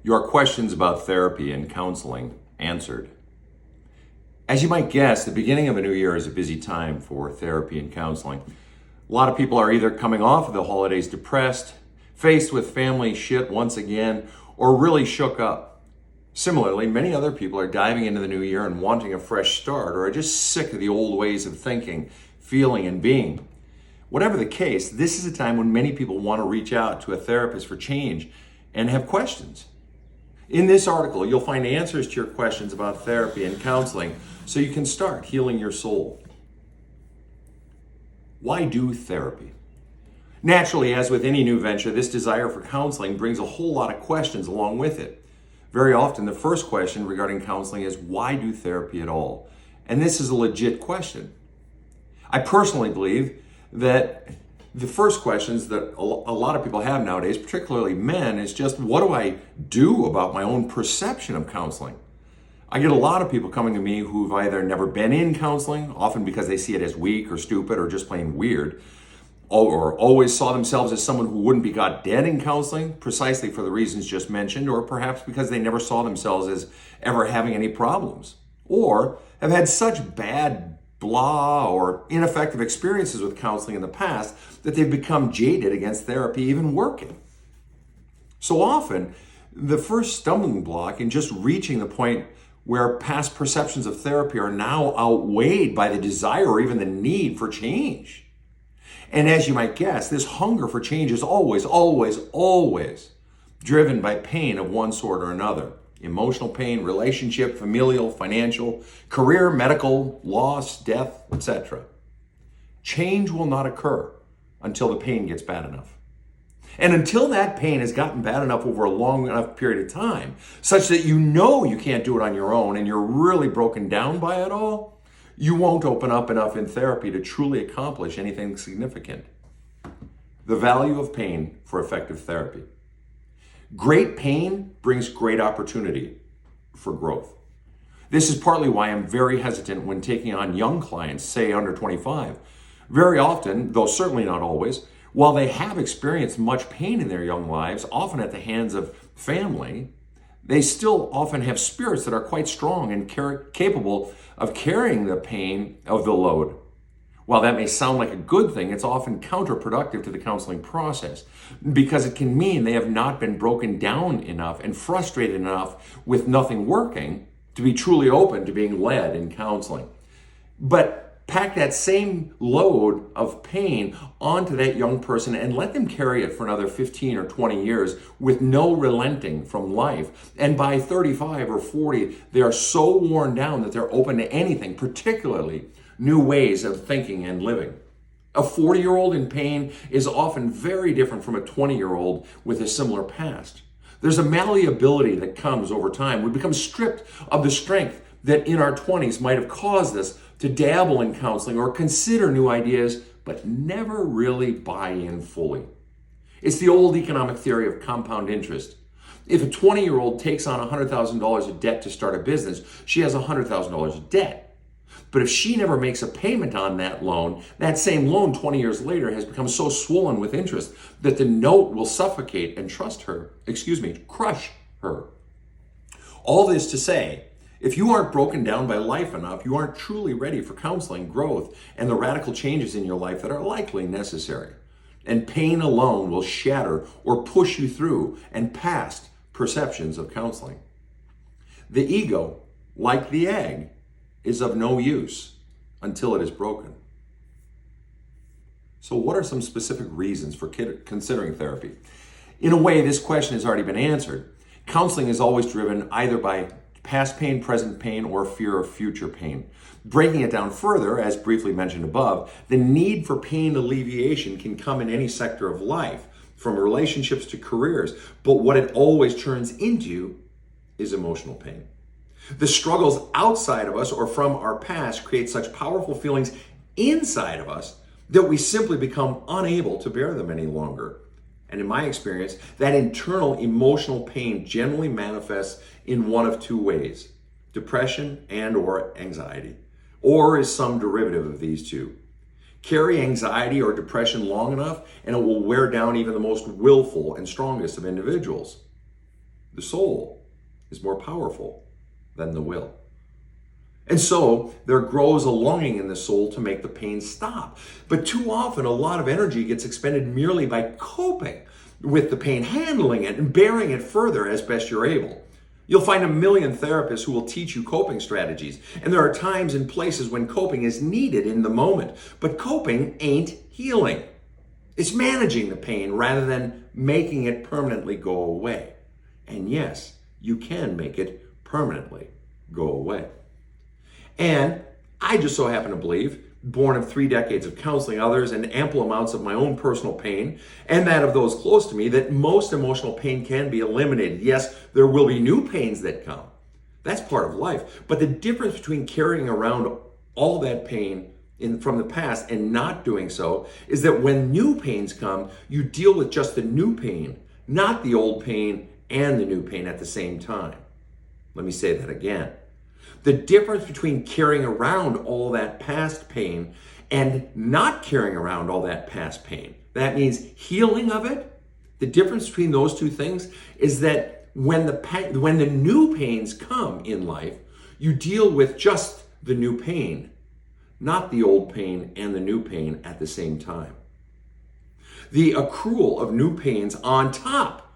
Your questions about therapy and counseling answered. As you might guess, the beginning of a new year is a busy time for therapy and counseling. A lot of people are either coming off of the holidays depressed, faced with family shit once again, or really shook up. Similarly, many other people are diving into the new year and wanting a fresh start, or are just sick of the old ways of thinking, feeling, and being. Whatever the case, this is a time when many people want to reach out to a therapist for change and have questions. In this article, you'll find answers to your questions about therapy and counseling so you can start healing your soul. Why do therapy? Naturally, as with any new venture, this desire for counseling brings a whole lot of questions along with it. Very often, the first question regarding counseling is, why do therapy at all? And this is a legit question. I personally believe that the first questions that a lot of people have nowadays, particularly men, is just, what do I do about my own perception of counseling? I get a lot of people coming to me who've either never been in counseling, often because they see it as weak or stupid or just plain weird, or always saw themselves as someone who wouldn't be got dead in counseling, precisely for the reasons just mentioned, or perhaps because they never saw themselves as ever having any problems, or have had such bad blah or ineffective experiences with counseling in the past that they've become jaded against therapy even working. So often, the first stumbling block in just reaching the point where past perceptions of therapy are now outweighed by the desire or even the need for change. And as you might guess, this hunger for change is always driven by pain of one sort or another. Emotional pain, relationship, familial, financial, career, medical, loss, death, etc. Change will not occur until the pain gets bad enough. And until that pain has gotten bad enough over a long enough period of time, such that you know you can't do it on your own and you're really broken down by it all, you won't open up enough in therapy to truly accomplish anything significant. The value of pain for effective therapy. Great pain brings great opportunity for growth. This is partly why I'm very hesitant when taking on young clients, say under 25. Very often, though certainly not always, while they have experienced much pain in their young lives, often at the hands of family, they still often have spirits that are quite strong and capable of carrying the pain of the load. While that may sound like a good thing, it's often counterproductive to the counseling process because it can mean they have not been broken down enough and frustrated enough with nothing working to be truly open to being led in counseling. But pack that same load of pain onto that young person and let them carry it for another 15 or 20 years with no relenting from life. And by 35 or 40, they are so worn down that they're open to anything, particularly new ways of thinking and living. A 40-year-old in pain is often very different from a 20-year-old with a similar past. There's a malleability that comes over time. We become stripped of the strength that in our 20s might have caused us to dabble in counseling or consider new ideas, but never really buy in fully. It's the old economic theory of compound interest. If a 20-year-old takes on $100,000 of debt to start a business, she has $100,000 of debt. But if she never makes a payment on that loan, that same loan 20 years later has become so swollen with interest that the note will suffocate and crush her. All this to say, if you aren't broken down by life enough, you aren't truly ready for counseling, growth, and the radical changes in your life that are likely necessary. And pain alone will shatter or push you through and past perceptions of counseling. The ego, like the egg, is of no use until it is broken. So what are some specific reasons for considering therapy? In a way, this question has already been answered. Counseling is always driven either by past pain, present pain, or fear of future pain. Breaking it down further, as briefly mentioned above, the need for pain alleviation can come in any sector of life, from relationships to careers, but what it always turns into is emotional pain. The struggles outside of us or from our past create such powerful feelings inside of us that we simply become unable to bear them any longer. And in my experience, that internal emotional pain generally manifests in one of two ways: depression and or anxiety, or is some derivative of these two. Carry anxiety or depression long enough and it will wear down even the most willful and strongest of individuals. The soul is more powerful than the will. And so there grows a longing in the soul to make the pain stop. But too often, a lot of energy gets expended merely by coping with the pain, handling it, and bearing it further as best you're able. You'll find a million therapists who will teach you coping strategies. And there are times and places when coping is needed in the moment. But coping ain't healing. It's managing the pain rather than making it permanently go away. And yes, you can make it permanently go away. And I just so happen to believe, born of 3 decades of counseling others and ample amounts of my own personal pain and that of those close to me, that most emotional pain can be eliminated. Yes, there will be new pains that come. That's part of life. But the difference between carrying around all that pain from the past and not doing so is that when new pains come, you deal with just the new pain, not the old pain and the new pain at the same time. Let me say that again. The difference between carrying around all that past pain and not carrying around all that past pain, that means healing of it. The difference between those two things is that when the new pains come in life, you deal with just the new pain, not the old pain and the new pain at the same time. The accrual of new pains on top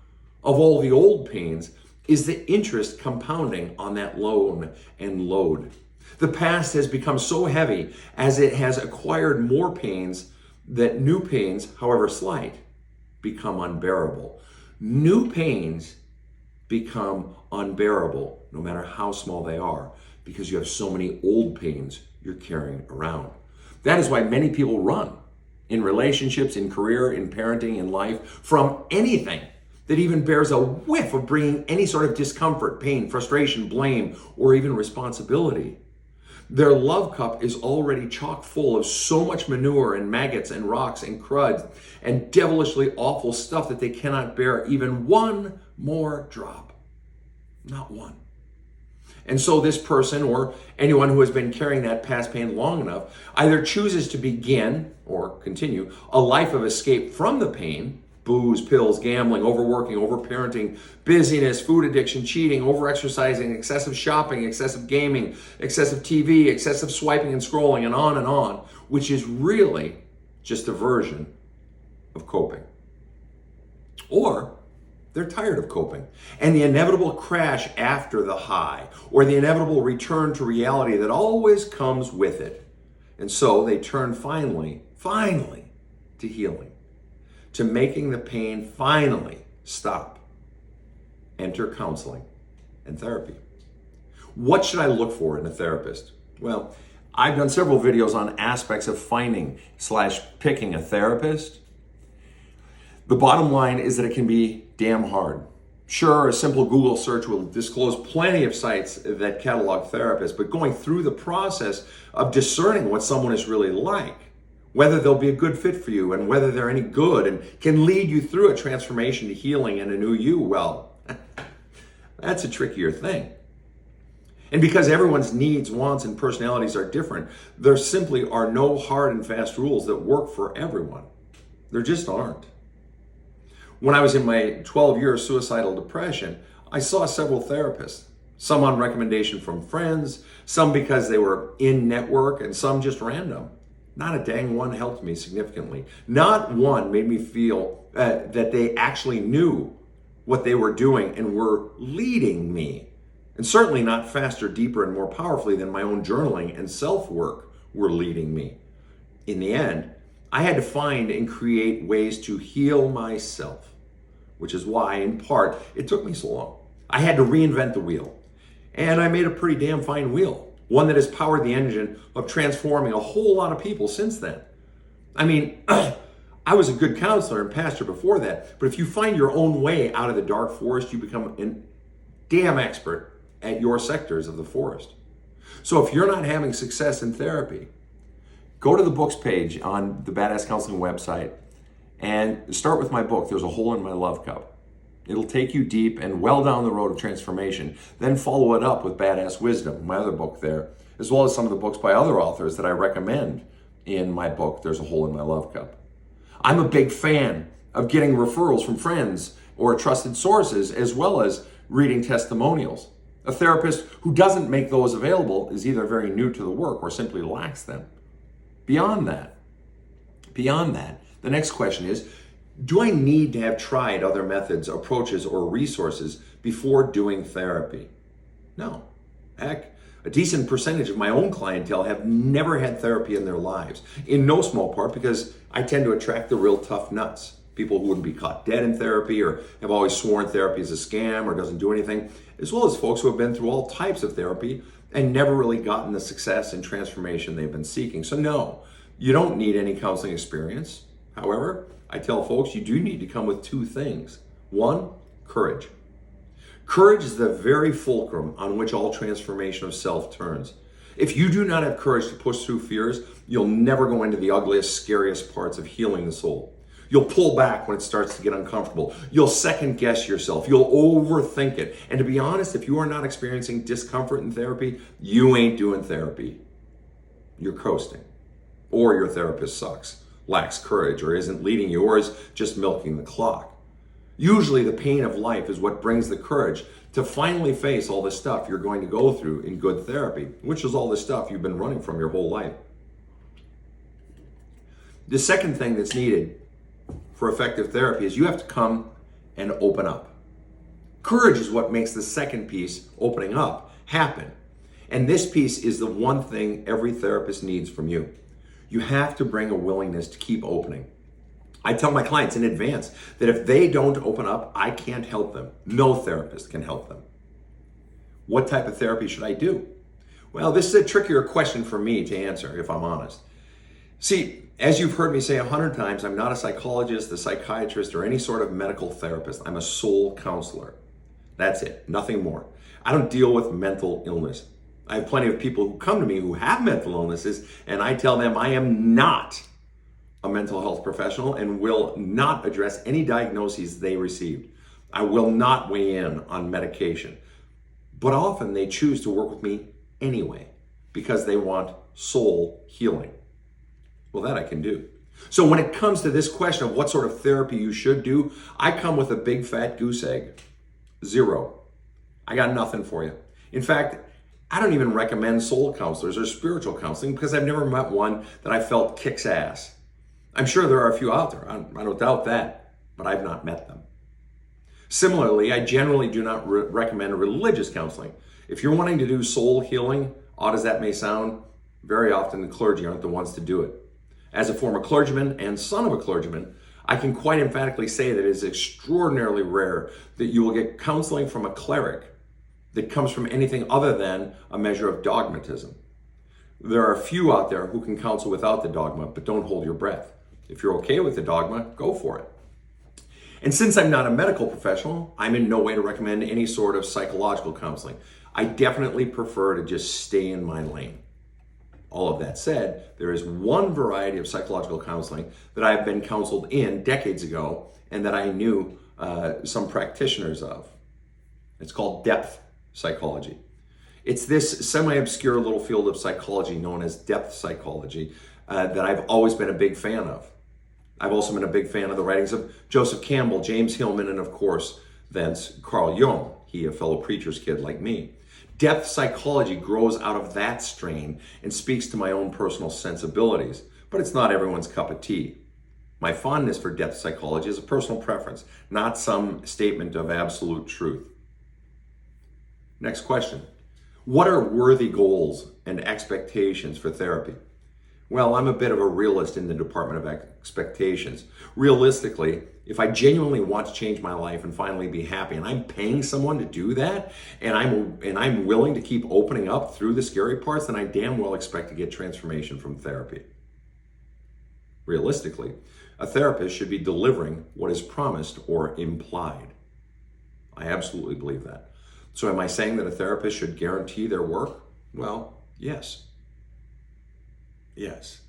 of all the old pains is the interest compounding on that loan and load. The past has become so heavy as it has acquired more pains that new pains, however slight, become unbearable. New pains become unbearable no matter how small they are because you have so many old pains you're carrying around. That is why many people run in relationships, in career, in parenting, in life from anything that even bears a whiff of bringing any sort of discomfort, pain, frustration, blame, or even responsibility. Their love cup is already chock full of so much manure and maggots and rocks and crud and devilishly awful stuff that they cannot bear even one more drop. Not one. And so this person or anyone who has been carrying that past pain long enough either chooses to begin or continue a life of escape from the pain. Booze, pills, gambling, overworking, overparenting, busyness, food addiction, cheating, overexercising, excessive shopping, excessive gaming, excessive TV, excessive swiping and scrolling, and on, which is really just a version of coping. Or they're tired of coping, and the inevitable crash after the high, or the inevitable return to reality that always comes with it. And so they turn finally to healing, to making the pain finally stop. Enter counseling and therapy. What should I look for in a therapist? Well, I've done several videos on aspects of finding/picking a therapist. The bottom line is that it can be damn hard. Sure, a simple Google search will disclose plenty of sites that catalog therapists, but going through the process of discerning what someone is really like, whether they'll be a good fit for you and whether they're any good and can lead you through a transformation to healing and a new you, well, that's a trickier thing. And because everyone's needs, wants, and personalities are different, there simply are no hard and fast rules that work for everyone. There just aren't. When I was in my 12-year suicidal depression, I saw several therapists, some on recommendation from friends, some because they were in network, and some just random. Not a dang one helped me significantly. Not one made me feel that they actually knew what they were doing and were leading me. And certainly not faster, deeper, and more powerfully than my own journaling and self-work were leading me. In the end, I had to find and create ways to heal myself, which is why, in part, it took me so long. I had to reinvent the wheel. And I made a pretty damn fine wheel. One that has powered the engine of transforming a whole lot of people since then. I mean, I was a good counselor and pastor before that, but if you find your own way out of the dark forest, you become a damn expert at your sectors of the forest. So if you're not having success in therapy, go to the books page on the Badass Counseling website and start with my book, There's a Hole in My Love Cup. It'll take you deep and well down the road of transformation. Then follow it up with Badass Wisdom, my other book there, as well as some of the books by other authors that I recommend in my book, There's a Hole in My Love Cup. I'm a big fan of getting referrals from friends or trusted sources, as well as reading testimonials. A therapist who doesn't make those available is either very new to the work or simply lacks them. Beyond that, the next question is, do I need to have tried other methods, approaches, or resources before doing therapy? No. Heck, a decent percentage of my own clientele have never had therapy in their lives, in no small part because I tend to attract the real tough nuts. People who wouldn't be caught dead in therapy or have always sworn therapy is a scam or doesn't do anything, as well as folks who have been through all types of therapy and never really gotten the success and transformation they've been seeking. So no, you don't need any counseling experience. However, I tell folks you do need to come with two things. One, courage. Courage is the very fulcrum on which all transformation of self turns. If you do not have courage to push through fears, you'll never go into the ugliest, scariest parts of healing the soul. You'll pull back when it starts to get uncomfortable. You'll second guess yourself. You'll overthink it. And to be honest, if you are not experiencing discomfort in therapy, you ain't doing therapy. You're coasting. Or your therapist sucks, lacks courage, or isn't leading you, or is just milking the clock. Usually the pain of life is what brings the courage to finally face all the stuff you're going to go through in good therapy, which is all the stuff you've been running from your whole life. The second thing that's needed for effective therapy is you have to come and open up. Courage is what makes the second piece, opening up, happen. And this piece is the one thing every therapist needs from you. You have to bring a willingness to keep opening. I tell my clients in advance that if they don't open up, I can't help them. No therapist can help them. What type of therapy should I do? Well, this is a trickier question for me to answer, if I'm honest. See, as you've heard me say 100 times, I'm not a psychologist, a psychiatrist, or any sort of medical therapist. I'm a soul counselor. That's it, nothing more. I don't deal with mental illness. I have plenty of people who come to me who have mental illnesses, and I tell them I am not a mental health professional and will not address any diagnoses they received. I will not weigh in on medication. But often they choose to work with me anyway because they want soul healing. Well, that I can do. So when it comes to this question of what sort of therapy you should do, I come with a big fat goose egg. 0. I got nothing for you. In fact, I don't even recommend soul counselors or spiritual counseling because I've never met one that I felt kicks ass. I'm sure there are a few out there. I don't doubt that, but I've not met them. Similarly, I generally do not recommend religious counseling. If you're wanting to do soul healing, odd as that may sound, very often the clergy aren't the ones to do it. As a former clergyman and son of a clergyman, I can quite emphatically say that it is extraordinarily rare that you will get counseling from a cleric that comes from anything other than a measure of dogmatism. There are a few out there who can counsel without the dogma, but don't hold your breath. If you're okay with the dogma, go for it. And since I'm not a medical professional, I'm in no way to recommend any sort of psychological counseling. I definitely prefer to just stay in my lane. All of that said, there is one variety of psychological counseling that I have been counseled in decades ago and that I knew some practitioners of. It's called depth psychology. It's this semi-obscure little field of psychology known as depth psychology that I've always been a big fan of. I've also been a big fan of the writings of Joseph Campbell, James Hillman, and of course, thence Carl Jung, he a fellow preacher's kid like me. Depth psychology grows out of that strain and speaks to my own personal sensibilities, but it's not everyone's cup of tea. My fondness for depth psychology is a personal preference, not some statement of absolute truth. Next question. What are worthy goals and expectations for therapy? Well, I'm a bit of a realist in the department of expectations. Realistically, if I genuinely want to change my life and finally be happy, and I'm paying someone to do that, and I'm willing to keep opening up through the scary parts, then I damn well expect to get transformation from therapy. Realistically, a therapist should be delivering what is promised or implied. I absolutely believe that. So am I saying that a therapist should guarantee their work? Well, yes. Yes.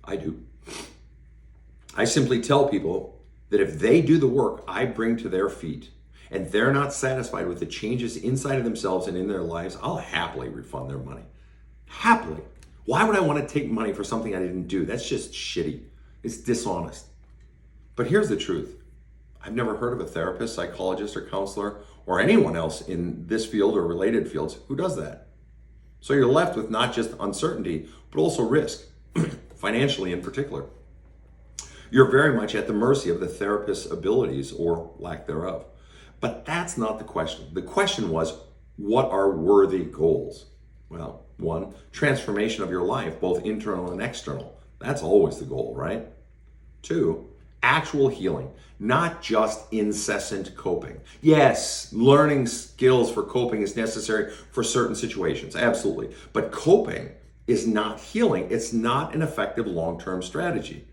I do. I simply tell people that if they do the work I bring to their feet and they're not satisfied with the changes inside of themselves and in their lives, I'll happily refund their money. Happily. Why would I want to take money for something I didn't do? That's just shitty. It's dishonest. But here's the truth. I've never heard of a therapist, psychologist, or counselor, or anyone else in this field or related fields who does that. So you're left with not just uncertainty, but also risk, financially in particular. You're very much at the mercy of the therapist's abilities or lack thereof. But that's not the question. The question was, what are worthy goals? Well, one, transformation of your life, both internal and external. That's always the goal, right? Two, actual healing, not just incessant coping. Yes, learning skills for coping is necessary for certain situations, absolutely. But coping is not healing. It's not an effective long-term strategy.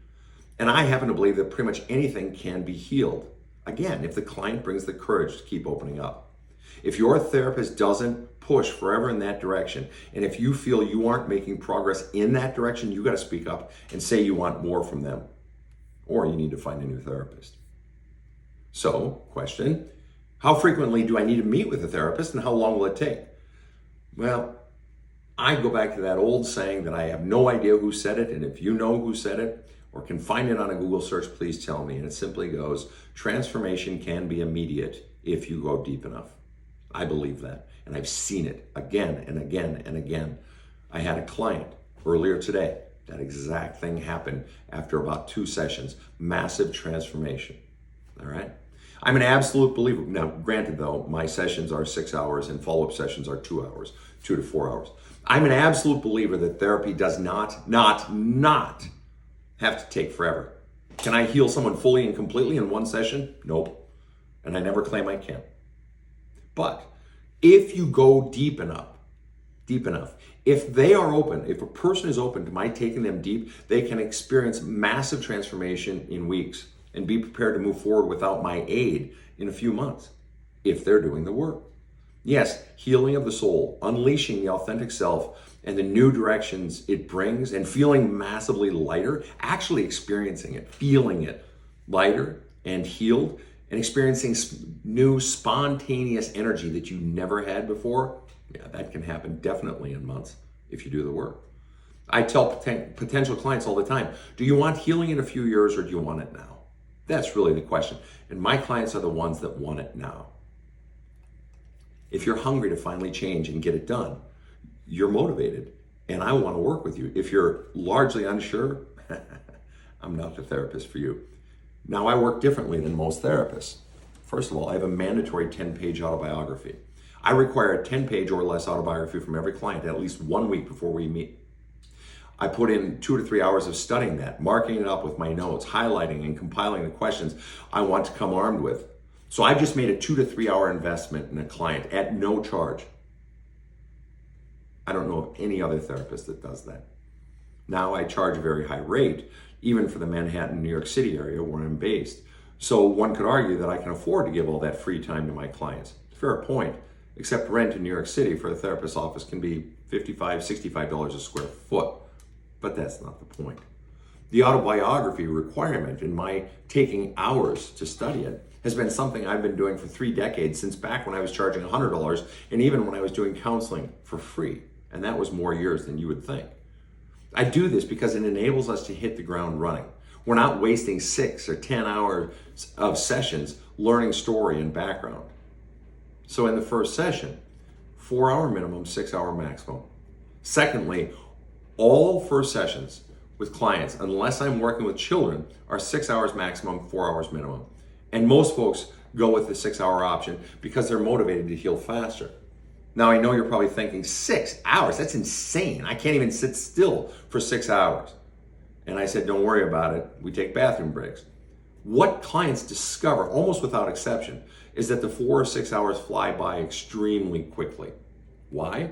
And I happen to believe that pretty much anything can be healed. Again, if the client brings the courage to keep opening up. If your therapist doesn't push forever in that direction, and if you feel you aren't making progress in that direction, you got to speak up and say you want more from them. Or you need to find a new therapist. So, question, how frequently do I need to meet with a therapist and how long will it take? Well, I go back to that old saying that I have no idea who said it, and if you know who said it or can find it on a Google search, please tell me. And it simply goes, transformation can be immediate if you go deep enough. I believe that, and I've seen it again and again and again. I had a client earlier today. That exact thing happened after about 2 sessions. Massive transformation. All right? I'm an absolute believer. Now, granted though, my sessions are 6 hours and follow-up sessions are 2 hours, 2 to 4 hours. I'm an absolute believer that therapy does not have to take forever. Can I heal someone fully and completely in 1 session? Nope. And I never claim I can. But if you go deep enough, if they are open, if a person is open to my taking them deep, they can experience massive transformation in weeks and be prepared to move forward without my aid in a few months, if they're doing the work. Yes, healing of the soul, unleashing the authentic self and the new directions it brings and feeling massively lighter, actually experiencing it, feeling it lighter and healed and experiencing new spontaneous energy that you never had before. Yeah, that can happen definitely in months if you do the work. I tell potential clients all the time, do you want healing in a few years or do you want it now? That's really the question. And my clients are the ones that want it now. If you're hungry to finally change and get it done, you're motivated and I want to work with you. If you're largely unsure, I'm not the therapist for you. Now, I work differently than most therapists. First of all, I have a mandatory 10-page autobiography. I require a 10-page or less autobiography from every client at least 1 week before we meet. I put in 2 to 3 hours of studying that, marking it up with my notes, highlighting and compiling the questions I want to come armed with. So I just made a 2 to 3 hour investment in a client at no charge. I don't know of any other therapist that does that. Now I charge a very high rate, even for the Manhattan, New York City area where I'm based. So one could argue that I can afford to give all that free time to my clients. Fair point, except rent in New York City for a therapist's office can be $55, $65 a square foot. But that's not the point. The autobiography requirement in my taking hours to study it has been something I've been doing for 3 decades, since back when I was charging $100 and even when I was doing counseling for free. And that was more years than you would think. I do this because it enables us to hit the ground running. We're not wasting 6 or 10 hours of sessions learning story and background. So in the first session, 4 hour minimum, 6 hour maximum. Secondly, all first sessions with clients, unless I'm working with children, are 6 hours maximum, 4 hours minimum. And most folks go with the 6 hour option because they're motivated to heal faster. Now, I know you're probably thinking, 6 hours? That's insane. I can't even sit still for 6 hours. And I said, don't worry about it. We take bathroom breaks. What clients discover, almost without exception, is that the 4 or 6 hours fly by extremely quickly. Why?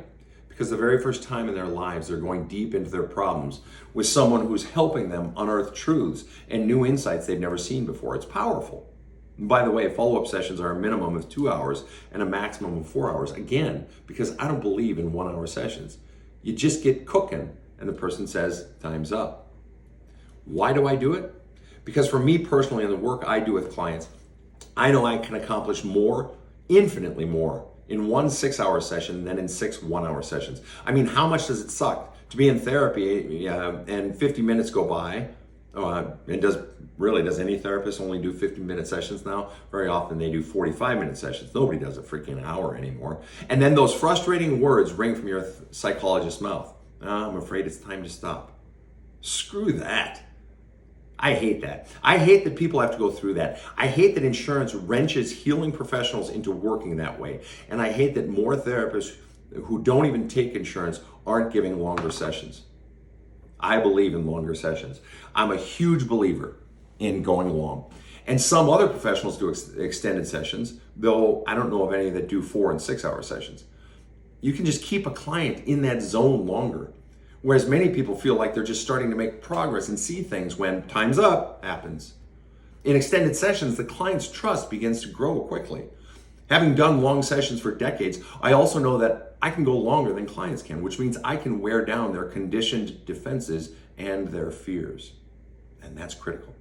Because the very first time in their lives, they're going deep into their problems with someone who's helping them unearth truths and new insights they've never seen before. It's powerful. And by the way, follow-up sessions are a minimum of 2 hours and a maximum of 4 hours. Again, because I don't believe in 1 hour sessions. You just get cooking and the person says, time's up. Why do I do it? Because for me personally, in the work I do with clients, I know I can accomplish more, infinitely more, in 1 6 hour session than in 6 1 hour sessions. I mean, how much does it suck to be in therapy and 50 minutes go by And does any therapist only do 50-minute sessions now? Very often they do 45-minute sessions. Nobody does a freaking hour anymore. And then those frustrating words ring from your psychologist's mouth. I'm afraid it's time to stop. Screw that. I hate that. I hate that people have to go through that. I hate that insurance wrenches healing professionals into working that way. And I hate that more therapists who don't even take insurance aren't giving longer sessions. I believe in longer sessions. I'm a huge believer in going long. And some other professionals do extended sessions, though I don't know of any that do 4 and 6 hour sessions. You can just keep a client in that zone longer. Whereas many people feel like they're just starting to make progress and see things when time's up happens. In extended sessions, the client's trust begins to grow quickly. Having done long sessions for decades, I also know that I can go longer than clients can, which means I can wear down their conditioned defenses and their fears. And that's critical.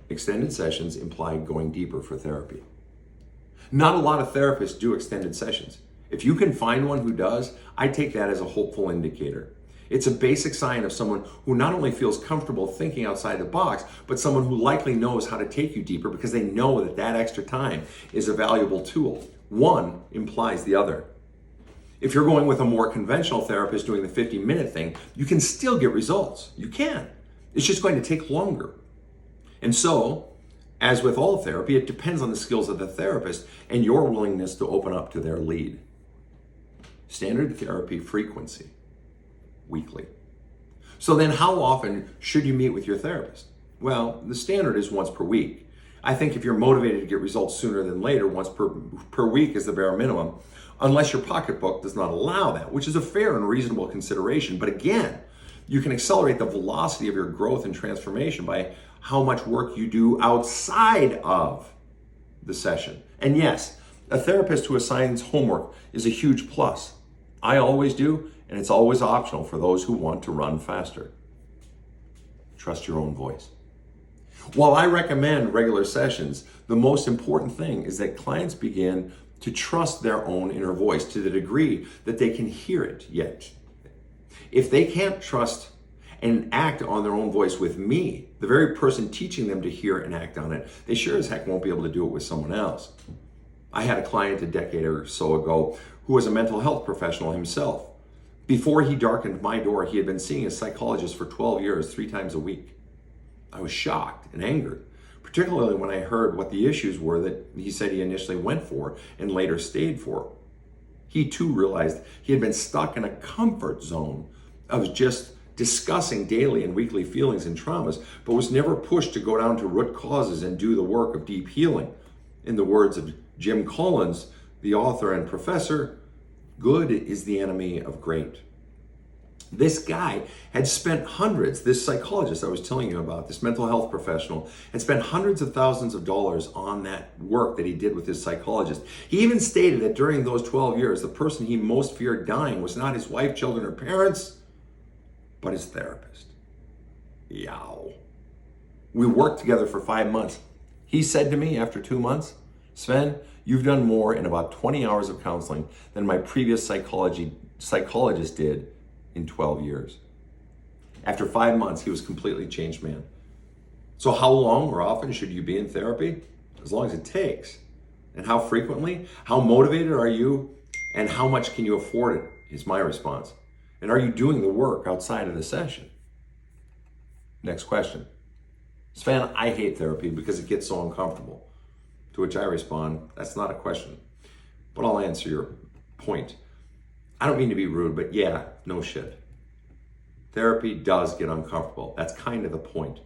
Extended sessions imply going deeper for therapy. Not a lot of therapists do extended sessions. If you can find one who does, I take that as a hopeful indicator. It's a basic sign of someone who not only feels comfortable thinking outside the box, but someone who likely knows how to take you deeper because they know that that extra time is a valuable tool. One implies the other. If you're going with a more conventional therapist doing the 50-minute thing, you can still get results. You can. It's just going to take longer. And so, as with all therapy, it depends on the skills of the therapist and your willingness to open up to their lead. Standard therapy frequency, weekly. So then how often should you meet with your therapist? Well, the standard is once per week. I think if you're motivated to get results sooner than later, once per week is the bare minimum, unless your pocketbook does not allow that, which is a fair and reasonable consideration. But again, you can accelerate the velocity of your growth and transformation by how much work you do outside of the session. And yes, a therapist who assigns homework is a huge plus. I always do, and it's always optional for those who want to run faster. Trust your own voice. While I recommend regular sessions, the most important thing is that clients begin to trust their own inner voice to the degree that they can hear it yet. If they can't trust and act on their own voice with me, the very person teaching them to hear and act on it, they sure as heck won't be able to do it with someone else. I had a client a decade or so ago who was a mental health professional himself. Before he darkened my door, he had been seeing a psychologist for 12 years, 3 times a week. I was shocked and angered, particularly when I heard what the issues were that he said he initially went for and later stayed for. He too realized he had been stuck in a comfort zone of just discussing daily and weekly feelings and traumas, but was never pushed to go down to root causes and do the work of deep healing. In the words of Jim Collins, the author and professor, good is the enemy of great. This guy had spent hundreds, this psychologist I was telling you about, this mental health professional, had spent hundreds of thousands of dollars on that work that he did with his psychologist. He even stated that during those 12 years, the person he most feared dying was not his wife, children, or parents, but his therapist. Yow. We worked together for 5 months. He said to me after 2 months, Sven, you've done more in about 20 hours of counseling than my previous psychologist did in 12 years. After 5 months, he was a completely changed man. So how long or often should you be in therapy? As long as it takes. And how frequently? How motivated are you? And how much can you afford it, is my response. And are you doing the work outside of the session? Next question. Sven, I hate therapy because it gets so uncomfortable. To which I respond, that's not a question, but I'll answer your point. I don't mean to be rude, but yeah, no shit. Therapy does get uncomfortable. That's kind of the point.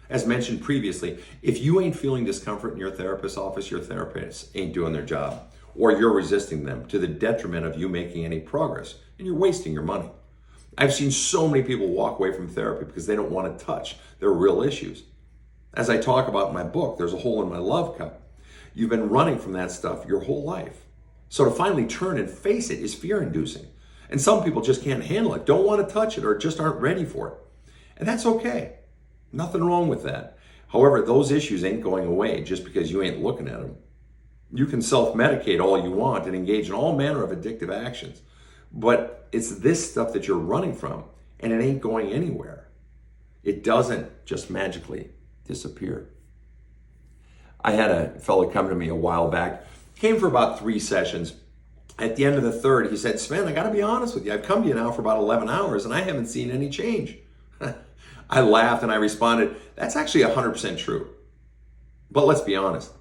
As mentioned previously, if you ain't feeling discomfort in your therapist's office, your therapist ain't doing their job, or you're resisting them to the detriment of you making any progress, and you're wasting your money. I've seen so many people walk away from therapy because they don't want to touch their real issues. As I talk about in my book, there's a hole in my love cup. You've been running from that stuff your whole life. So to finally turn and face it is fear-inducing. And some people just can't handle it, don't want to touch it, or just aren't ready for it. And that's okay. Nothing wrong with that. However, those issues ain't going away just because you ain't looking at them. You can self-medicate all you want and engage in all manner of addictive actions. But it's this stuff that you're running from, and it ain't going anywhere. It doesn't just magically disappear. I had a fellow come to me a while back, came for about 3 sessions. At the end of the third, he said, Sven, I got to be honest with you. I've come to you now for about 11 hours and I haven't seen any change. I laughed and I responded, that's actually 100% true. But let's be honest.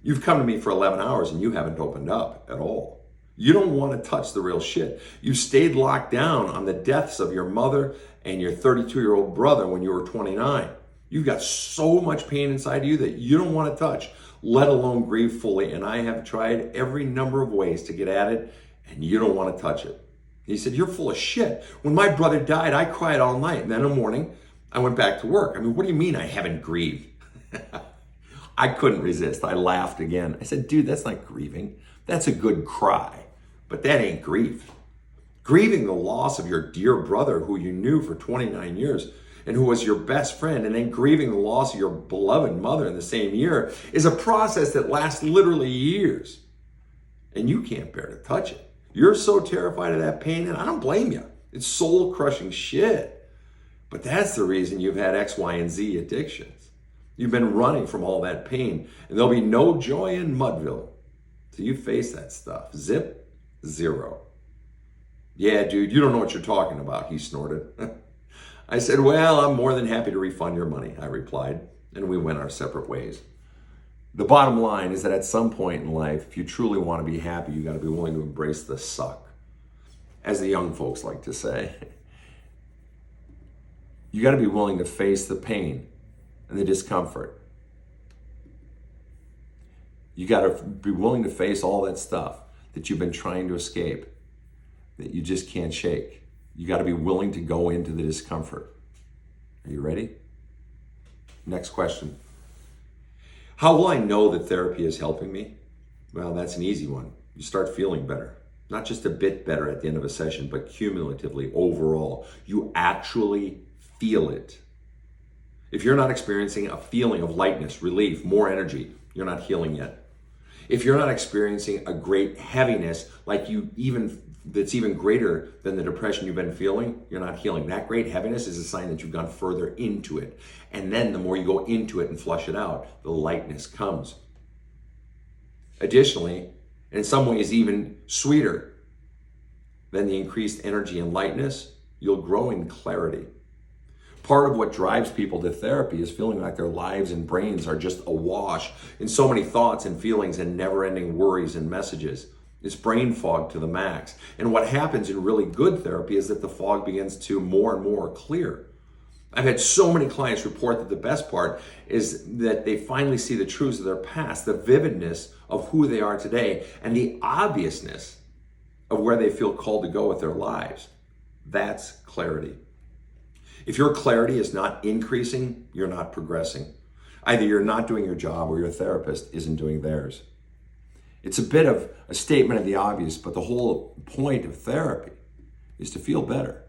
You've come to me for 11 hours and you haven't opened up at all. You don't want to touch the real shit. You stayed locked down on the deaths of your mother and your 32-year-old brother when you were 29. You've got so much pain inside you that you don't want to touch, let alone grieve fully. And I have tried every number of ways to get at it, and you don't want to touch it. He said, you're full of shit. When my brother died, I cried all night. And then in the morning, I went back to work. I mean, what do you mean I haven't grieved? I couldn't resist. I laughed again. I said, dude, that's not grieving. That's a good cry, but that ain't grief. Grieving the loss of your dear brother who you knew for 29 years and who was your best friend, and then grieving the loss of your beloved mother in the same year is a process that lasts literally years. And you can't bear to touch it. You're so terrified of that pain, and I don't blame you. It's soul-crushing shit. But that's the reason you've had X, Y, and Z addictions. You've been running from all that pain, and there'll be no joy in Mudville till you face that stuff. Zip, zero. Yeah, dude, you don't know what you're talking about, he snorted. I said, well, I'm more than happy to refund your money, I replied, and we went our separate ways. The bottom line is that at some point in life, if you truly want to be happy, you got to be willing to embrace the suck. As the young folks like to say, you got to be willing to face the pain and the discomfort. You got to be willing to face all that stuff that you've been trying to escape, that you just can't shake. You got to be willing to go into the discomfort. Are you ready? Next question. How will I know that therapy is helping me? Well, that's an easy one. You start feeling better. Not just a bit better at the end of a session, but cumulatively, overall. You actually feel it. If you're not experiencing a feeling of lightness, relief, more energy, you're not healing yet. If you're not experiencing a great heaviness, that's even greater than the depression you've been feeling, you're not healing. That great heaviness is a sign that you've gone further into it. And then the more you go into it and flush it out, the lightness comes. Additionally, in some ways even sweeter than the increased energy and lightness, you'll grow in clarity. Part of what drives people to therapy is feeling like their lives and brains are just awash in so many thoughts and feelings and never-ending worries and messages. It's brain fog to the max. And what happens in really good therapy is that the fog begins to more and more clear. I've had so many clients report that the best part is that they finally see the truths of their past, the vividness of who they are today, and the obviousness of where they feel called to go with their lives. That's clarity. If your clarity is not increasing, you're not progressing. Either you're not doing your job or your therapist isn't doing theirs. It's a bit of a statement of the obvious, but the whole point of therapy is to feel better.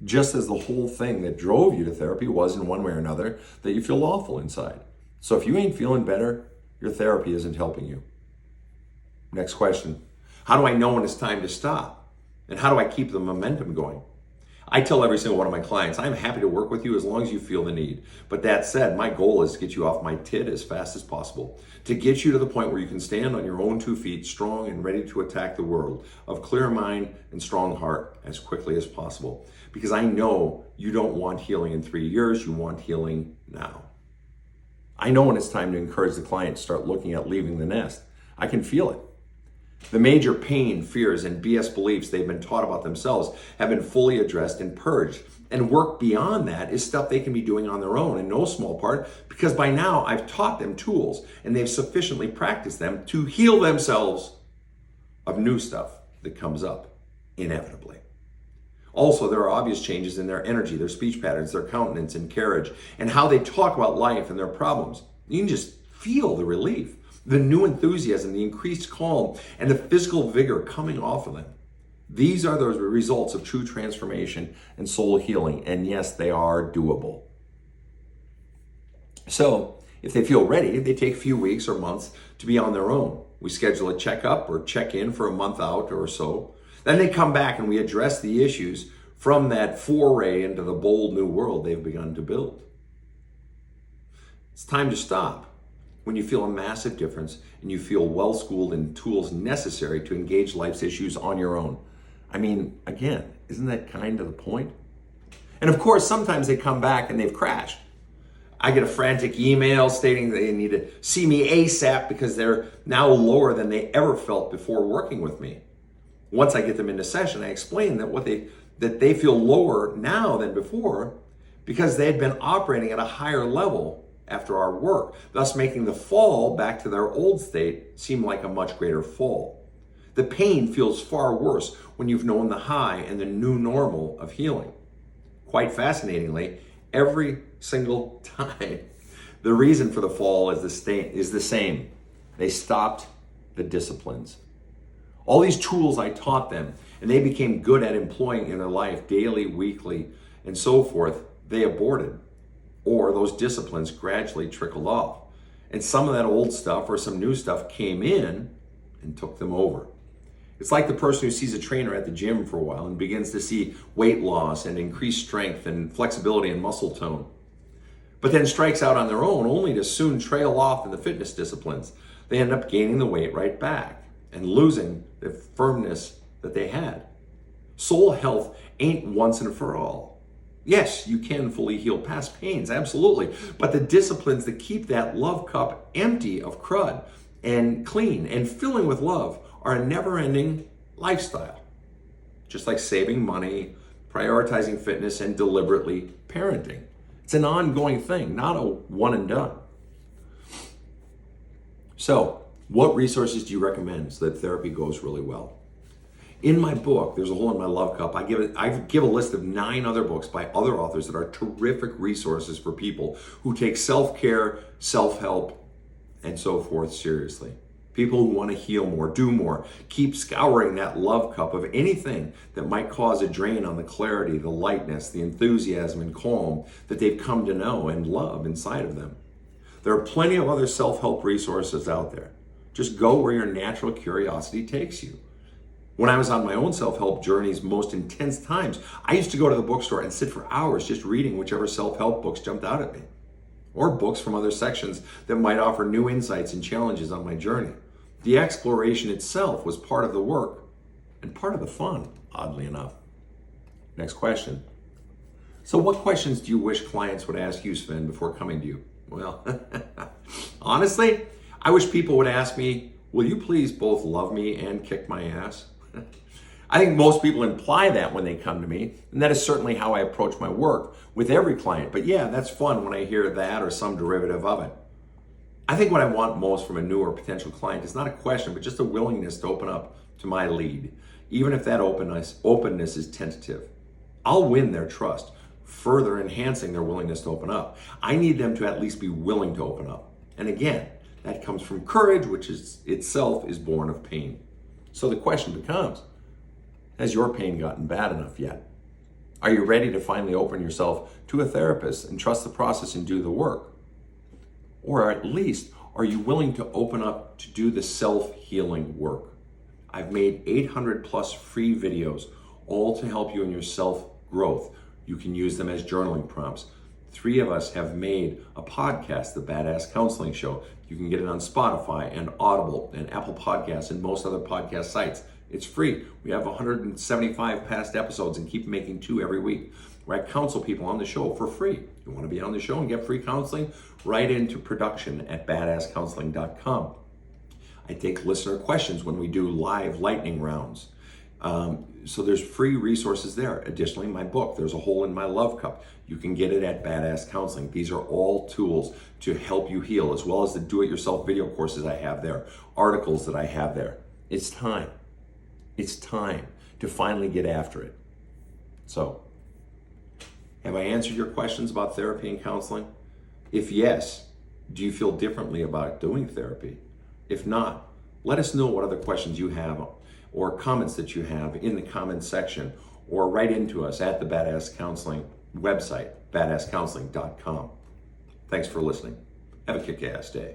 Just as the whole thing that drove you to therapy was in one way or another that you feel awful inside. So if you ain't feeling better, your therapy isn't helping you. Next question. How do I know when it's time to stop? And how do I keep the momentum going? I tell every single one of my clients, I'm happy to work with you as long as you feel the need. But that said, my goal is to get you off my tit as fast as possible, to get you to the point where you can stand on your own 2 feet, strong and ready to attack the world, of clear mind and strong heart as quickly as possible. Because I know you don't want healing in 3 years, you want healing now. I know when it's time to encourage the client to start looking at leaving the nest. I can feel it. The major pain, fears, and BS beliefs they've been taught about themselves have been fully addressed and purged. And work beyond that is stuff they can be doing on their own in no small part, because by now I've taught them tools and they've sufficiently practiced them to heal themselves of new stuff that comes up inevitably. Also, there are obvious changes in their energy, their speech patterns, their countenance and carriage, and how they talk about life and their problems. You can just feel the relief, the new enthusiasm, the increased calm, and the physical vigor coming off of them. These are the results of true transformation and soul healing, and yes, they are doable. So, if they feel ready, they take a few weeks or months to be on their own. We schedule a checkup or check-in for a month out or so. Then they come back and we address the issues from that foray into the bold new world they've begun to build. It's time to stop when you feel a massive difference and you feel well schooled in tools necessary to engage life's issues on your own. I mean, again, isn't that kind of the point? And of course, sometimes they come back and they've crashed. I get a frantic email stating they need to see me ASAP because they're now lower than they ever felt before working with me. Once I get them into session, I explain that they feel lower now than before because they had been operating at a higher level after our work, thus making the fall back to their old state seem like a much greater fall. The pain feels far worse when you've known the high and the new normal of healing. Quite fascinatingly, every single time, the reason for the fall is the same. They stopped the disciplines. All these tools I taught them, and they became good at employing in their life daily, weekly, and so forth, they aborted. Or those disciplines gradually trickled off. And some of that old stuff or some new stuff came in and took them over. It's like the person who sees a trainer at the gym for a while and begins to see weight loss and increased strength and flexibility and muscle tone, but then strikes out on their own only to soon trail off in the fitness disciplines. They end up gaining the weight right back and losing the firmness that they had. Soul health ain't once and for all. Yes, you can fully heal past pains, absolutely. But the disciplines that keep that love cup empty of crud and clean and filling with love are a never-ending lifestyle. Just like saving money, prioritizing fitness, and deliberately parenting. It's an ongoing thing, not a one and done. So, what resources do you recommend so that therapy goes really well? In my book, There's a Hole in My Love Cup, I give a list of 9 other books by other authors that are terrific resources for people who take self-care, self-help, and so forth seriously. People who want to heal more, do more, keep scouring that love cup of anything that might cause a drain on the clarity, the lightness, the enthusiasm, and calm that they've come to know and love inside of them. There are plenty of other self-help resources out there. Just go where your natural curiosity takes you. When I was on my own self-help journeys most intense times, I used to go to the bookstore and sit for hours just reading whichever self-help books jumped out at me, or books from other sections that might offer new insights and challenges on my journey. The exploration itself was part of the work and part of the fun, oddly enough. Next question. So what questions do you wish clients would ask you, Sven, before coming to you? Well, honestly, I wish people would ask me, will you please both love me and kick my ass? I think most people imply that when they come to me, and that is certainly how I approach my work with every client. But yeah, that's fun when I hear that or some derivative of it. I think what I want most from a new or potential client is not a question, but just a willingness to open up to my lead, even if that openness is tentative. I'll win their trust, further enhancing their willingness to open up. I need them to at least be willing to open up. And again, that comes from courage, which is itself is born of pain. So the question becomes, has your pain gotten bad enough yet? Are you ready to finally open yourself to a therapist and trust the process and do the work? Or at least, are you willing to open up to do the self-healing work? I've made 800 plus free videos, all to help you in your self-growth. You can use them as journaling prompts. 3 of us have made a podcast, The Badass Counseling Show. You can get it on Spotify and Audible and Apple Podcasts and most other podcast sites. It's free. We have 175 past episodes and keep making 2 every week, where I counsel people on the show for free. You want to be on the show and get free counseling? Write into production at badasscounseling.com. I take listener questions when we do live lightning rounds. So there's free resources there. Additionally, my book, There's a Hole in My Love Cup. You can get it at Badass Counseling. These are all tools to help you heal, as well as the do-it-yourself video courses I have there, articles that I have there. It's time. It's time to finally get after it. So, have I answered your questions about therapy and counseling? If yes, do you feel differently about doing therapy? If not, let us know what other questions you have or comments that you have in the comments section, or write into us at the Badass Counseling website, badasscounseling.com. Thanks for listening. Have a kick-ass day.